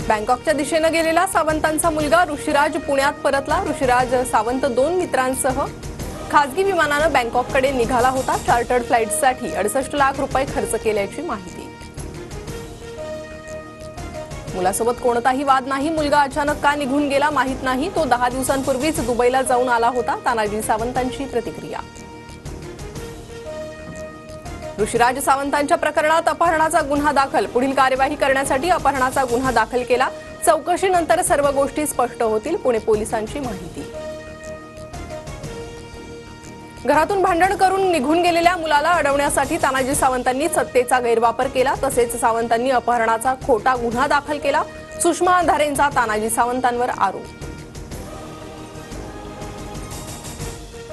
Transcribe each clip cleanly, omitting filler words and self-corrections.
बँकॉकच्या दिशेने गेलेला सावंतांचा मुलगा ऋषिराज पुण्यात परतला। ऋषिराज सावंत 2 मित्रांसह खासगी विमानाने बँकॉककडे निघाला होता। चार्टर्ड फ्लाईटसाठी 68 लाख रुपये खर्च केल्याची माहिती। मुलासोबत कोणताही वाद नाही, मुलगा अचानक का निघून गेला माहित नाही। तो 10 दिवसांपूर्वीच दुबईला जाऊन आला होता। तानाजी सावंतांची प्रतिक्रिया। ऋषिराज सावंतांच्या प्रकरणात अपहरणाचा गुन्हा दाखल। पुढील कार्यवाही करण्यासाठी अपहरणाचा गुन्हा दाखल केला। चौकशीनंतर सर्व गोष्टी स्पष्ट होतील, पुणे पोलिसांची माहिती। घरातून भांडण करून निघून गेलेल्या मुलाला अडवण्यासाठी तानाजी सावंतांनी सत्तेचा गैरवापर केला। तसेच सावंतांनी अपहरणाचा खोटा गुन्हा दाखल केला। सुषमा अंधारेंचा तानाजी सावंतांवर आरोप।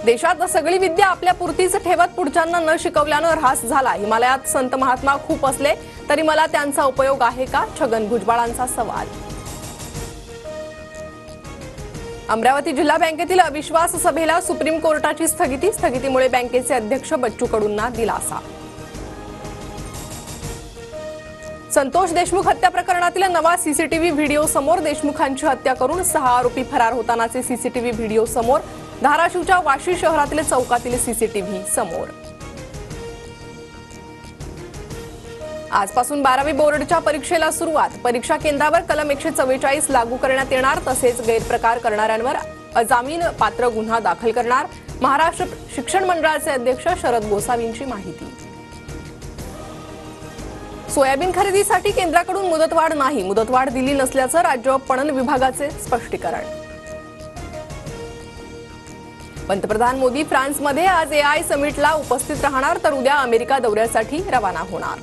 देशात सगळी विद्या आपल्या पुरतीच ठेवत पुढच्यांना न शिकवल्यानं ऱ्हास झाला। हिमालयात संत महात्मा खूप असले तरी मला त्यांचा उपयोग आहे का? छगन भुजबळांचा सवाल। अमरावती जिल्हा बँकेतील अविश्वास सभेला सुप्रीम कोर्टाची स्थगिती। स्थगितीमुळे बँकेचे अध्यक्ष बच्चू कडूंना दिलासा। संतोष देशमुख हत्या प्रकरणातील नवा सीसीटीव्ही व्हिडिओ समोर। देशमुखांची हत्या करून 6 आरोपी फरार होतानाचे सीसीटीव्ही व्हिडिओ समोर। धाराशिवच्या वाशी शहरातील चौकातील सीसीटीव्ही समोर। आजपासून 12वी बोर्डच्या परीक्षेला सुरुवात। परीक्षा केंद्रावर कलम 144 लागू करण्यात येणार। तसेच गैरप्रकार करणाऱ्यांवर अजामीन पात्र गुन्हा दाखल करणार। महाराष्ट्र शिक्षण मंडळाचे अध्यक्ष शरद गोसावींची माहिती। सोयाबीन खरेदीसाठी केंद्राकडून मुदतवाढ नाही। मुदतवाढ दिली नसल्याचं राज्य पणन विभागाचे स्पष्टीकरण। पंतप्रधान मोदी फ्रान्समध्ये आज AI समिटला उपस्थित राहणार, तर उद्या अमेरिका दौऱ्यासाठी रवाना होणार।